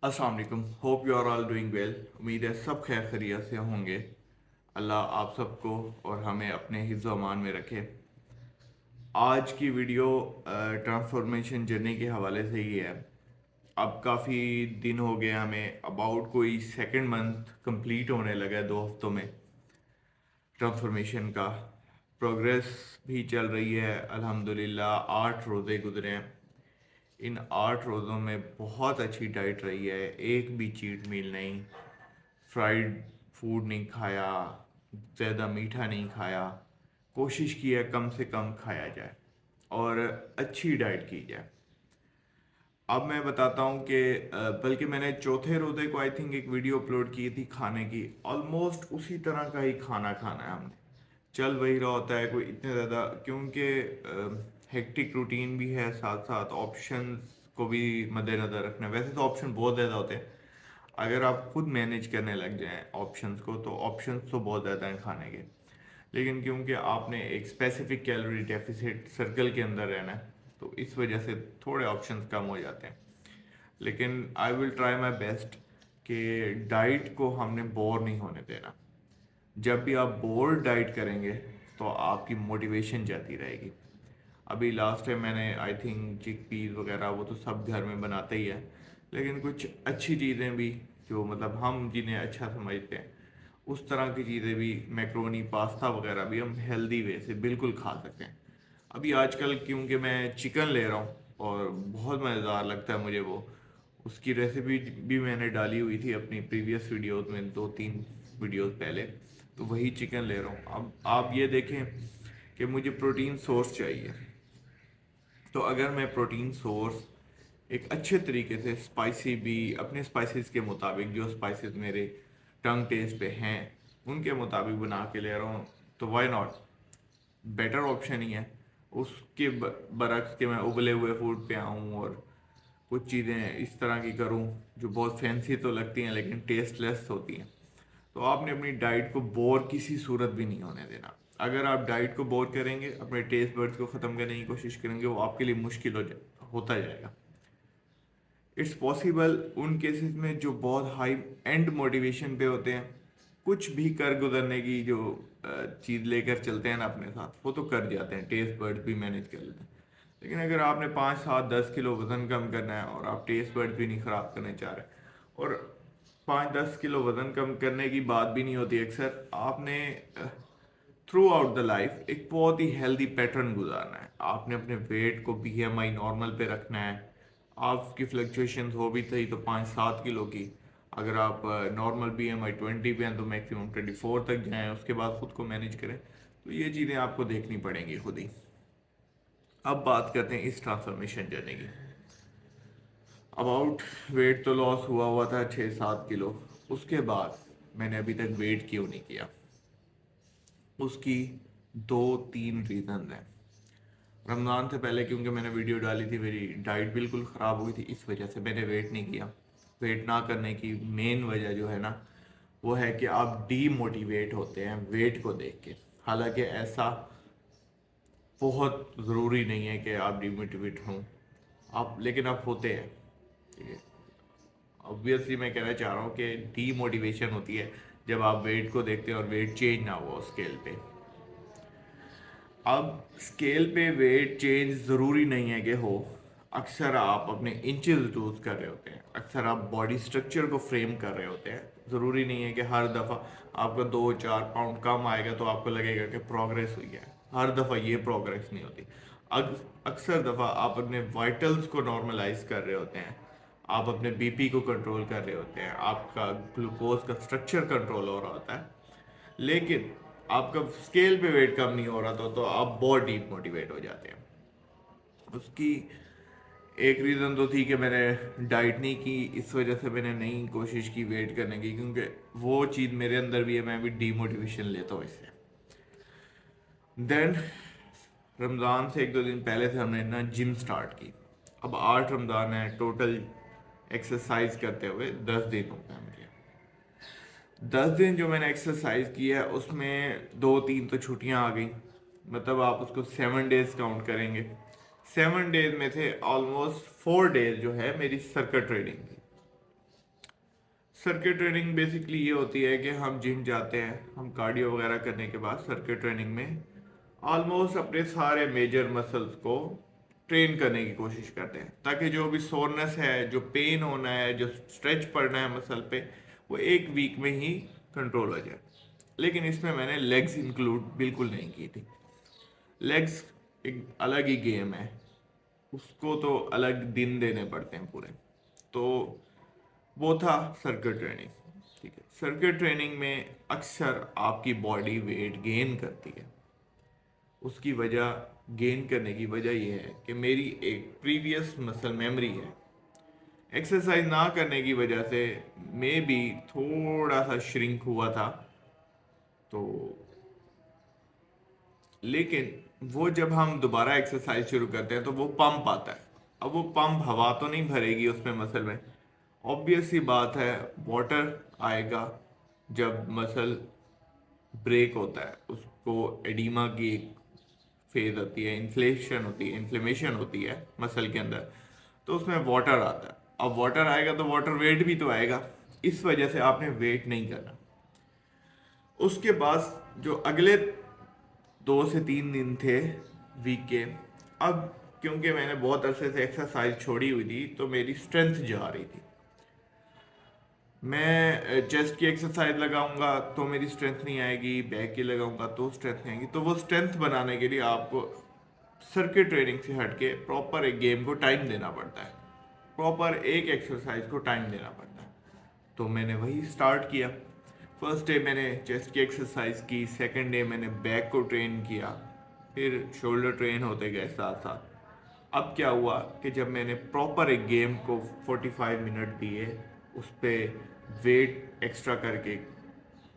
अस्सलाम वालेकुम। Hope you are all doing well. उम्मीद है सब खैर खैरियत से होंगे। अल्लाह आप सबको और हमें अपने हिफ्ज़ अमान में रखे। आज की वीडियो ट्रांसफॉर्मेशन जर्नी के हवाले से ही है। अब काफ़ी दिन हो गए हमें, अबाउट कोई सेकंड मंथ कंप्लीट होने लगा है 2 हफ्तों में। ट्रांसफॉर्मेशन का प्रोग्रेस भी चल रही है अल्हम्दुलिल्लाह। 8 रोज़े गुजरे हैं। इन 8 रोज़ों में बहुत अच्छी डाइट रही है, एक भी चीट मील नहीं, फ्राइड फूड नहीं खाया, ज़्यादा मीठा नहीं खाया। कोशिश की है कम से कम खाया जाए और अच्छी डाइट की जाए। अब मैं बताता हूँ कि बल्कि मैंने चौथे रोज़े को आई थिंक एक वीडियो अपलोड की थी खाने की। ऑलमोस्ट उसी तरह का ही खाना खाना है हमने। चल वही रहा होता है, कोई इतने ज़्यादा, क्योंकि हेक्टिक रूटीन भी है, साथ साथ ऑप्शंस को भी मद्देनज़र रखना है। वैसे तो ऑप्शन बहुत ज़्यादा होते हैं, अगर आप खुद मैनेज करने लग जाएं ऑप्शंस को तो ऑप्शंस तो बहुत ज़्यादा हैं खाने के। लेकिन क्योंकि आपने एक स्पेसिफिक कैलोरी डेफिसिट सर्कल के अंदर रहना है तो इस वजह से थोड़े ऑप्शंस कम हो जाते हैं। लेकिन I will try my best कि डाइट को हमने बोर नहीं होने देना। जब भी आप बोर डाइट करेंगे तो आपकी मोटिवेशन जाती रहेगी। अभी लास्ट टाइम मैंने आई थिंक चिक पीस वगैरह वो तो सब घर में बनाते ही है, लेकिन कुछ अच्छी चीज़ें भी जो मतलब हम जिन्हें अच्छा समझते हैं उस तरह की चीज़ें भी, मैक्रोनी पास्ता वगैरह भी हम हेल्दी वे से बिल्कुल खा सकते हैं। अभी आजकल क्योंकि मैं चिकन ले रहा हूँ और बहुत मज़ेदार लगता है मुझे वो, उसकी रेसिपी भी मैंने डाली हुई थी अपनी प्रीवियस वीडियोस में, 2-3 वीडियोस पहले। तो वही चिकन ले रहा हूँ। अब आप ये देखें कि मुझे प्रोटीन सोर्स चाहिए, तो अगर मैं प्रोटीन सोर्स एक अच्छे तरीके से स्पाइसी भी अपने स्पाइसेस के मुताबिक, जो स्पाइसेस मेरे टंग टेस्ट पे हैं उनके मुताबिक बना के ले रहा हूँ, तो वाई नॉट, बेटर ऑप्शन ही है। उसके बरक्स के मैं उबले हुए फूड पे आऊँ और कुछ चीज़ें इस तरह की करूँ जो बहुत फैंसी तो लगती हैं लेकिन टेस्टलेस होती हैं। तो आपने अपनी डाइट को बोर किसी सूरत भी नहीं होने देना। अगर आप डाइट को बोर करेंगे, अपने टेस्ट बर्ड्स को ख़त्म करने की कोशिश करेंगे, वो आपके लिए मुश्किल होता जाएगा। इट्स पॉसिबल उन केसेस में जो बहुत हाई एंड मोटिवेशन पे होते हैं, कुछ भी कर गुजरने की जो चीज़ लेकर चलते हैं ना अपने साथ, वो तो कर जाते हैं, टेस्ट बर्ड्स भी मैनेज कर लेते हैं। लेकिन अगर आपने 5-7-10 किलो वज़न कम करना है और आप टेस्ट बर्ड्स भी नहीं ख़राब करने चाह रहे, और 5-10 किलो वज़न कम करने की बात भी नहीं होती, अक्सर आपने थ्रू आउट द लाइफ एक बहुत ही हेल्दी पैटर्न गुजारना है। आपने अपने वेट को बीएमआई नॉर्मल पे रखना है। आपकी फ्लक्चुएशंस हो भी सही तो 5-7 किलो की, अगर आप नॉर्मल बीएमआई 20 पे हैं तो मैक्सिमम 24 तक जाएं, उसके बाद खुद को मैनेज करें। तो ये चीज़ें आपको देखनी पड़ेंगी खुद ही। अब बात करते हैं इस ट्रांसफॉर्मेशन जर्नी की। अबाउट वेट तो लॉस हुआ हुआ था 6-7 किलो। उसके बाद मैंने अभी तक वेट क्यों नहीं किया, उसकी 2-3 रीज़न हैं। रमज़ान से पहले क्योंकि मैंने वीडियो डाली थी, मेरी डाइट बिल्कुल ख़राब हुई थी, इस वजह से मैंने वेट नहीं किया। वेट ना करने की मेन वजह जो है ना, वो है कि आप डीमोटिवेट होते हैं वेट को देख के। हालांकि ऐसा बहुत ज़रूरी नहीं है कि आप डीमोटिवेट हों, आप, लेकिन आप होते हैं, ठीक है। ऑब्वियसली मैं कहना चाह रहा हूँ कि डीमोटिवेशन होती है जब आप वेट को देखते हैं और वेट चेंज ना हुआ स्केल पे। अब स्केल पे वेट चेंज ज़रूरी नहीं है कि हो, अक्सर आप अपने इंचेस लूज कर रहे होते हैं, अक्सर आप बॉडी स्ट्रक्चर को फ्रेम कर रहे होते हैं। ज़रूरी नहीं है कि हर दफ़ा आपका 2-4 पाउंड कम आएगा तो आपको लगेगा कि प्रोग्रेस हुई है। हर दफ़ा ये प्रोग्रेस नहीं होती। अक्सर दफ़ा आप अपने वाइटल्स को नॉर्मलाइज कर रहे होते हैं, आप अपने बीपी को कंट्रोल कर रहे होते हैं, आपका ग्लूकोज का स्ट्रक्चर कंट्रोल हो रहा होता है, लेकिन आपका स्केल पे वेट कम नहीं हो रहा था तो आप बहुत डीप मोटिवेट हो जाते हैं। उसकी एक रीज़न तो थी कि मैंने डाइट नहीं की, इस वजह से मैंने नहीं कोशिश की वेट करने की, क्योंकि वो चीज़ मेरे अंदर भी है, मैं भी डीमोटिवेशन लेता हूँ इससे। देन रमज़ान से 1-2 दिन पहले से हमने ना जिम स्टार्ट की। अब 8 रमज़ान है, टोटल एक्सरसाइज करते हुए 10 दिन हो गए मुझे। 10 दिन जो मैंने एक्सरसाइज की है उसमें 2-3 तो छुट्टियां आ गई, मतलब आप उसको 7 डेज काउंट करेंगे। 7 डेज में थे ऑलमोस्ट 4 डेज जो है मेरी सर्किट ट्रेडिंग थी। सर्किट ट्रेनिंग बेसिकली ये होती है कि हम जिम जाते हैं, हम कार्डियो वगैरह करने के बाद सर्किट ट्रेनिंग में ऑलमोस्ट अपने सारे मेजर मसल्स को ट्रेन करने की कोशिश करते हैं, ताकि जो भी सोरनेस है, जो पेन होना है, जो स्ट्रेच पड़ना है मसल पे, वो एक वीक में ही कंट्रोल हो जाए। लेकिन इसमें मैंने लेग्स इंक्लूड बिल्कुल नहीं की थी। लेग्स एक अलग ही गेम है, उसको तो अलग दिन देने पड़ते हैं पूरे। तो वो था सर्किट ट्रेनिंग। ठीक है, सर्किट ट्रेनिंग में अक्सर आपकी बॉडी वेट गेन करती है। उसकी वजह, गेन करने की वजह यह है कि मेरी एक प्रीवियस मसल मेमोरी है। एक्सरसाइज ना करने की वजह से मे बी थोड़ा सा श्रिंक हुआ था, तो लेकिन वो जब हम दोबारा एक्सरसाइज शुरू करते हैं तो वो पंप आता है। अब वो पंप हवा तो नहीं भरेगी उसमें मसल में, ऑब्वियस सी बात है वाटर आएगा। जब मसल ब्रेक होता है उसको एडिमा की एक फेज होती है, इन्फ्लेशन होती है, इन्फ्लेमेशन होती है मसल के अंदर, तो उसमें वाटर आता है। अब वाटर आएगा तो वाटर वेट भी तो आएगा, इस वजह से आपने वेट नहीं करना। उसके बाद जो अगले 2 से 3 दिन थे वीक के, अब क्योंकि मैंने बहुत अरसे से एक्सरसाइज छोड़ी हुई थी तो मेरी स्ट्रेंथ जा रही थी। मैं चेस्ट की एक्सरसाइज लगाऊंगा तो मेरी स्ट्रेंथ नहीं आएगी, बैक की लगाऊंगा तो स्ट्रेंथ नहीं आएगी। तो वो स्ट्रेंथ बनाने के लिए आपको सर्किट ट्रेनिंग से हटके प्रॉपर एक गेम को टाइम देना पड़ता है, प्रॉपर एक एक्सरसाइज को टाइम देना पड़ता है। तो मैंने वही स्टार्ट किया। फर्स्ट डे मैंने चेस्ट की एक्सरसाइज की, सेकंड डे मैंने बैक को ट्रेन किया, फिर शोल्डर ट्रेन होते गए साथ साथ। अब क्या हुआ कि जब मैंने प्रॉपर एक गेम को 45 मिनट दिए, उस पर वेट एक्स्ट्रा करके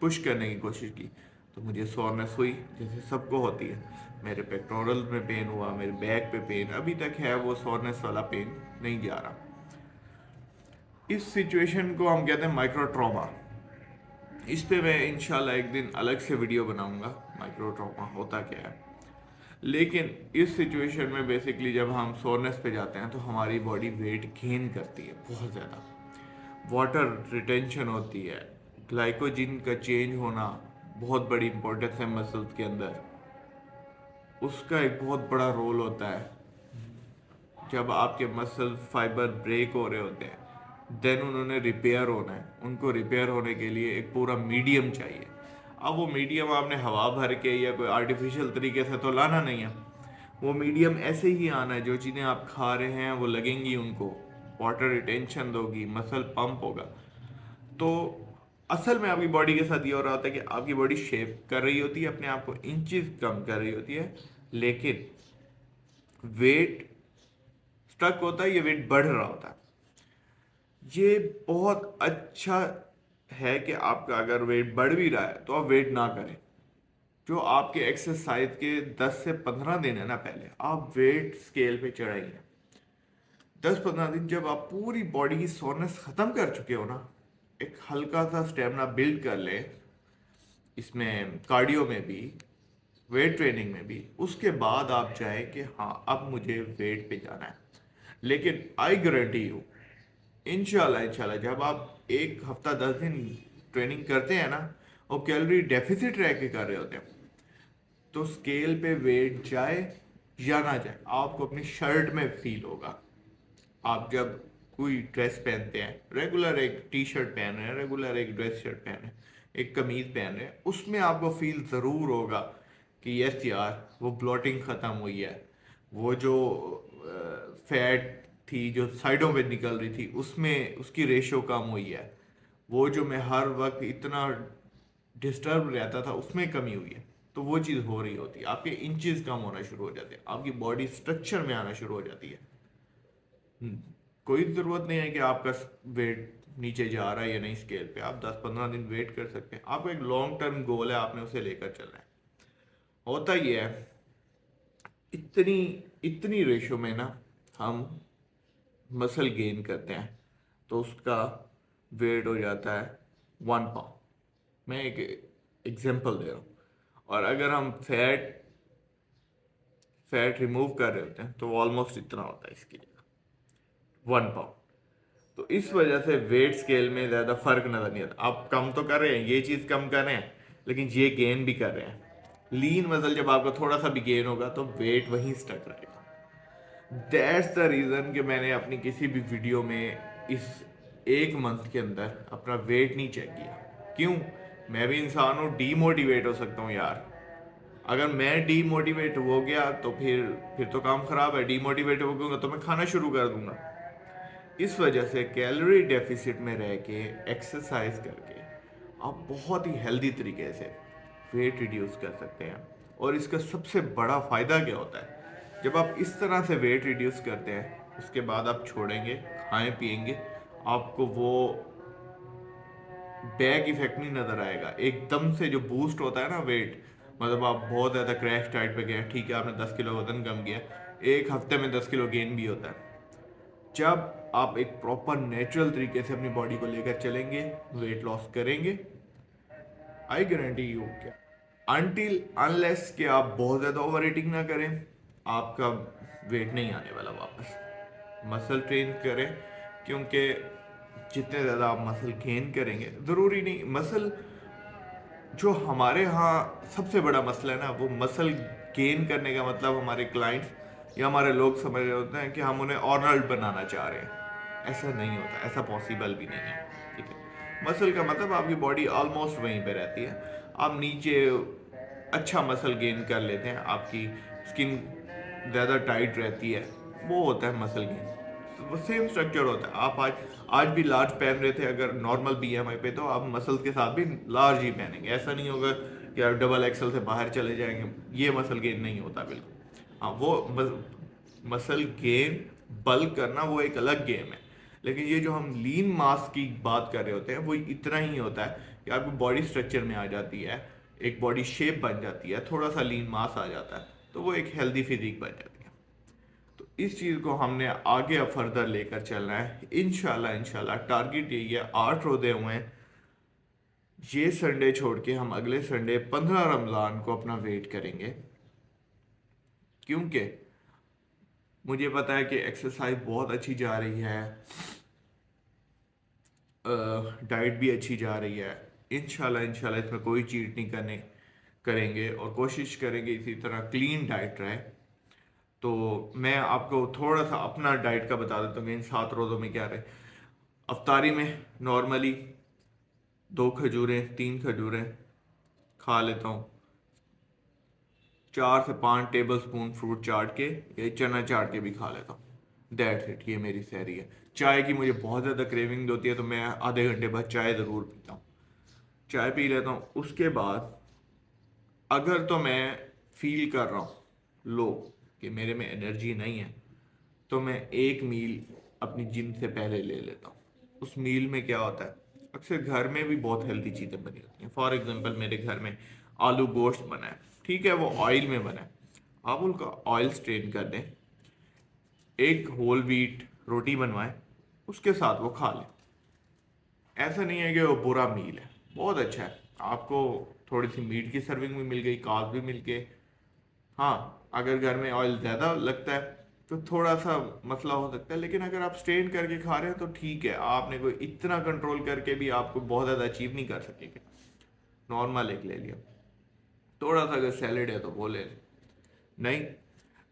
पुश करने की कोशिश की, तो मुझे सोरनेस हुई जैसे सबको होती है। मेरे पेक्टोरल में पेन हुआ, मेरे बैक पे पेन अभी तक है, वो सोरनेस वाला पेन नहीं जा रहा। इस सिचुएशन को हम कहते हैं माइक्रो ट्रॉमा। इस पे मैं इंशाल्लाह एक दिन अलग से वीडियो बनाऊंगा, माइक्रो ट्रॉमा होता क्या है। लेकिन इस सिचुएशन में बेसिकली जब हम सोरनेस पे जाते हैं तो हमारी बॉडी वेट गेन करती है बहुत ज़्यादा, वाटर रिटेंशन होती है, ग्लाइकोजिन का चेंज होना बहुत बड़ी इंपॉर्टेंस है मसल्स के अंदर, उसका एक बहुत बड़ा रोल होता है। जब आपके मसल फाइबर ब्रेक हो रहे होते हैं देन उन्होंने रिपेयर होना है, उनको रिपेयर होने के लिए एक पूरा मीडियम चाहिए। अब वो मीडियम आपने हवा भर के या कोई आर्टिफिशियल तरीके से तो लाना नहीं है, वो मीडियम ऐसे ही आना है, जो चीज़ें आप खा रहे हैं वो लगेंगी उनको, वाटर रिटेंशन दोगी, मसल पंप होगा। तो असल में आपकी बॉडी के साथ ये हो रहा होता है कि आपकी बॉडी शेप कर रही होती है, अपने आप को इंचेस कम कर रही होती है, लेकिन वेट स्टक होता है, ये वेट बढ़ रहा होता है। ये बहुत अच्छा है कि आपका अगर वेट बढ़ भी रहा है तो आप वेट ना करें। जो आपके एक्सरसाइज के 10 से 15 दिन है ना, पहले आप वेट स्केल पे चढ़ाइए। 10-15 दिन जब आप पूरी बॉडी की सोरनेस खत्म कर चुके हो ना, एक हल्का सा स्टेमिना बिल्ड कर ले, इसमें कार्डियो में भी, वेट ट्रेनिंग में भी, उसके बाद आप चाहे कि हाँ अब मुझे वेट पे जाना है। लेकिन आई गारंटी यू, इंशाल्लाह इंशाल्लाह जब आप एक हफ्ता 10 दिन ट्रेनिंग करते हैं ना और कैलोरी डेफिसिट रह के कर रहे होते हैं, तो स्केल पे वेट जाए या ना जाए आपको अपनी शर्ट में फील होगा। आप जब कोई ड्रेस पहनते हैं, रेगुलर एक टी शर्ट पहन रहे हैं, रेगुलर एक ड्रेस शर्ट पहन रहे हैं, एक कमीज पहन रहे हैं, उसमें आपको फील ज़रूर होगा कि यस यार वो ब्लॉटिंग ख़त्म हुई है, वो जो फैट थी जो साइडों पे निकल रही थी उसमें उसकी रेशो कम हुई है, वो जो मैं हर वक्त इतना डिस्टर्ब रहता था उसमें कमी हुई है। तो वो चीज़ हो रही होती है, आपके इंचेस कम होना शुरू हो जाते हैं, आपकी बॉडी स्ट्रक्चर में आना शुरू हो जाती है। हम्म, कोई ज़रूरत नहीं है कि आपका वेट नीचे जा रहा है या नहीं स्केल पे, आप 10-15 दिन वेट कर सकते हैं। आपको एक लॉन्ग टर्म गोल है, आपने उसे लेकर चलना है। होता ही है इतनी इतनी रेशो में ना, हम मसल गेन करते हैं तो उसका वेट हो जाता है 1 पाउंड। मैं एक एग्जांपल दे रहा हूँ। और अगर हम फैट फैट रिमूव कर रहे होते हैं तो ऑलमोस्ट इतना होता है इसकी जगह, 1 पाउंड। तो इस वजह से वेट स्केल में ज़्यादा फर्क नज़र नहीं आता। आप कम तो कर रहे हैं, ये चीज़ कम कर रहे हैं, लेकिन ये गेन भी कर रहे हैं। लीन मसल जब आपका थोड़ा सा भी गेन होगा तो वेट वहीं स्टक रहेगा। दैट्स द रीज़न कि मैंने अपनी किसी भी वीडियो में इस एक मंथ के अंदर अपना वेट नहीं चेक किया। क्यों? मैं भी इंसान हूँ, डीमोटिवेट हो सकता हूँ यार। अगर मैं डीमोटिवेट हो गया तो फिर तो काम खराब है। डीमोटिवेट हो गया तो मैं खाना शुरू कर दूंगा। इस वजह से कैलोरी डेफिसिट में रह के एक्सरसाइज करके आप बहुत ही हेल्दी तरीके से वेट रिड्यूस कर सकते हैं। और इसका सबसे बड़ा फ़ायदा क्या होता है, जब आप इस तरह से वेट रिड्यूस करते हैं उसके बाद आप छोड़ेंगे, खाएं पिएंगे, आपको वो बैक इफेक्ट नहीं नज़र आएगा। एकदम से जो बूस्ट होता है ना वेट, मतलब आप बहुत ज़्यादा क्रैश डाइट पे गए, ठीक है आपने 10 किलो वजन कम किया, एक हफ्ते में 10 किलो गेन भी होता है। जब आप एक प्रॉपर नेचुरल तरीके से अपनी बॉडी को लेकर चलेंगे, वेट लॉस करेंगे, आई गारंटी यू क्या, अनटिल अनलेस कि आप बहुत ज़्यादा ओवर ईटिंग ना करें, आपका वेट नहीं आने वाला वापस। मसल ट्रेन करें, क्योंकि जितने ज़्यादा आप मसल गेन करेंगे, ज़रूरी नहीं मसल, जो हमारे यहाँ सबसे बड़ा मसला है ना, वो मसल गेन करने का मतलब हमारे क्लाइंट्स या हमारे लोग समझ रहे होते हैं कि हम उन्हें ऑर्नल्ड बनाना चाह रहे हैं। ऐसा नहीं होता, ऐसा पॉसिबल भी नहीं है। ठीक है, मसल का मतलब आपकी बॉडी ऑलमोस्ट वहीं पे रहती है, आप नीचे अच्छा मसल गेन कर लेते हैं, आपकी स्किन ज़्यादा टाइट रहती है, वो होता है मसल गेन। तो वो सेम स्ट्रक्चर होता है। आप आज भी लार्ज पहन रहे थे अगर नॉर्मल बीएमआई पे, तो आप मसल्स के साथ भी लार्ज ही पहनेंगे। ऐसा नहीं होगा कि आप डबल एक्सल से बाहर चले जाएंगे, ये मसल गेन नहीं होता बिल्कुल। हाँ, वो मसल गेन बल्क करना वो एक अलग गेम है, लेकिन ये जो हम लीन मास की बात कर रहे होते हैं वो इतना ही होता है कि आपकी बॉडी स्ट्रक्चर में आ जाती है, एक बॉडी शेप बन जाती है, थोड़ा सा लीन मास आ जाता है, तो वो एक हेल्दी फिजिक बन जाती है। तो इस चीज़ को हमने आगे अब फर्दर लेकर चलना है इंशाल्लाह। इंशाल्लाह टारगेट यही है, 8 रोज़े हुए हैं, ये संडे छोड़ के हम अगले संडे 15 रमज़ान को अपना वेट करेंगे। क्योंकि मुझे पता है कि एक्सरसाइज बहुत अच्छी जा रही है, डाइट भी अच्छी जा रही है। इंशाल्लाह इंशाल्लाह इसमें कोई चीट नहीं करेंगे और कोशिश करेंगे इसी तरह क्लीन डाइट रहे। तो मैं आपको थोड़ा सा अपना डाइट का बता देता हूँ कि इन 7 रोज़ों में क्या रहे। अफ्तारी में नॉर्मली 2 खजूरें 3 खजूरें खा लेता हूँ, 4 से 5 टेबल स्पून फ्रूट चाट के या चना चाट के भी खा लेता हूँ। दैट्स इट, ये मेरी सहरी है। चाय की मुझे बहुत ज़्यादा क्रेविंग होती है, तो मैं आधे घंटे बाद चाय ज़रूर पीता हूँ, चाय पी लेता हूँ। उसके बाद अगर तो मैं फील कर रहा हूँ लो कि मेरे में एनर्जी नहीं है, तो मैं एक मील अपनी जिम से पहले ले लेता हूँ। उस मील में क्या होता है, अक्सर घर में भी बहुत हेल्दी चीज़ें बनी होती हैं। फॉर एग्जांपल मेरे घर में आलू गोश्त बना है, ठीक है वो ऑयल में बना है, आप उनका ऑयल स्ट्रेन कर दें, एक होल व्हीट रोटी बनवाएं, उसके साथ वो खा लें। ऐसा नहीं है कि वो बुरा मील है, बहुत अच्छा है। आपको थोड़ी सी मीट की सर्विंग भी मिल गई, कार्ब भी मिल गए। हाँ, अगर घर में ऑयल ज़्यादा लगता है तो थोड़ा सा मसला हो सकता है, लेकिन अगर आप स्ट्रेन करके खा रहे हैं तो ठीक है। आपने कोई इतना कंट्रोल करके भी आपको बहुत ज़्यादा अचीव नहीं कर सकेंगे। नॉर्मल एक ले लिया, थोड़ा सा अगर सैलेड है तो वो ले लें, नहीं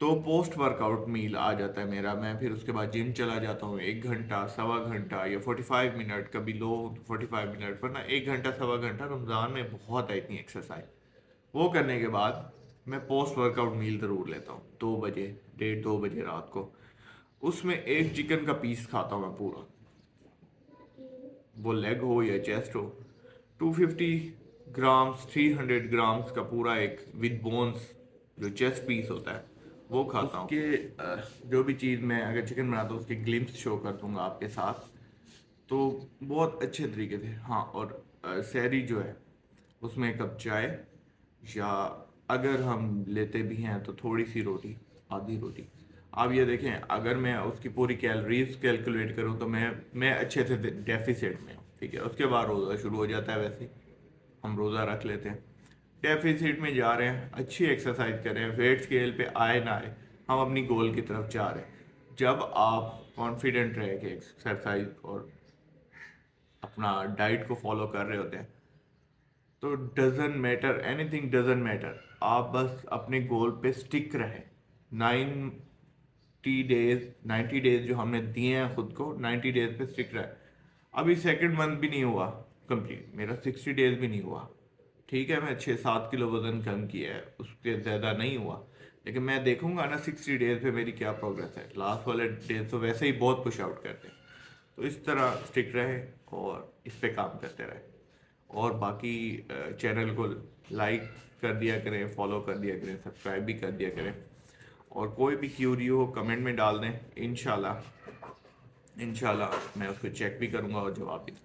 तो पोस्ट वर्कआउट मील आ जाता है मेरा। मैं फिर उसके बाद जिम चला जाता हूँ, 1 घंटा 1.25 घंटा या 45 मिनट, कभी लो 45 मिनट, वरना 1 घंटा 1.25 घंटा रमज़ान में बहुत है इतनी एक्सरसाइज। वो करने के बाद मैं पोस्ट वर्कआउट मील ज़रूर लेता हूँ, 2 बजे, 1:30 2 बजे रात को। उसमें एक चिकन का पीस खाता हूँ मैं पूरा, वो लेग हो या चेस्ट हो। 250 ग्राम्स 300 ग्राम्स का पूरा एक विद बोन्स जो चेस्ट पीस होता है वो खाता हूँ। उसके जो भी चीज़ मैं अगर चिकन बनाता हूँ उसके ग्लिम्स शो कर दूंगा आपके साथ, तो बहुत अच्छे तरीके से। हाँ, और सहरी जो है उसमें 1 कप चाय, या अगर हम लेते भी हैं तो थोड़ी सी रोटी, आधी रोटी। आप ये देखें, अगर मैं उसकी पूरी कैलोरीज कैलकुलेट करूं तो मैं अच्छे से डेफिसिट में हूँ। ठीक है, उसके बाद रोज़ा शुरू हो जाता है, वैसे ही हम रोज़ा रख लेते हैं। डेफिसिट में जा रहे हैं, अच्छी एक्सरसाइज कर रहे हैं, वेट स्केल पे आए ना आए हम अपनी गोल की तरफ जा रहे हैं। जब आप कॉन्फिडेंट रह के एक्सरसाइज और अपना डाइट को फॉलो कर रहे होते हैं, तो doesn't matter, anything doesn't matter, आप बस अपने गोल पे स्टिक रहे। 90 डेज जो हमने दिए हैं खुद को, 90 डेज पे स्टिक रहे। अभी सेकंड मंथ भी नहीं हुआ कंप्लीट, मेरा 60 डेज भी नहीं हुआ। ठीक है, मैं 6-7 किलो वजन कम किया है, उसके ज़्यादा नहीं हुआ, लेकिन मैं देखूंगा ना 60 डेज पे मेरी क्या प्रोग्रेस है। लास्ट वाले डेज तो वैसे ही बहुत पुश आउट करते हैं। तो इस तरह स्टिक रहे और इस पे काम करते रहे। और बाकी चैनल को लाइक कर दिया करें, फॉलो कर दिया करें, सब्सक्राइब भी कर दिया करें। और कोई भी क्यूरी हो कमेंट में डाल दें, इंशाल्लाह इंशाल्लाह मैं उसको चेक भी करूँगा और जवाब भी दूँगा।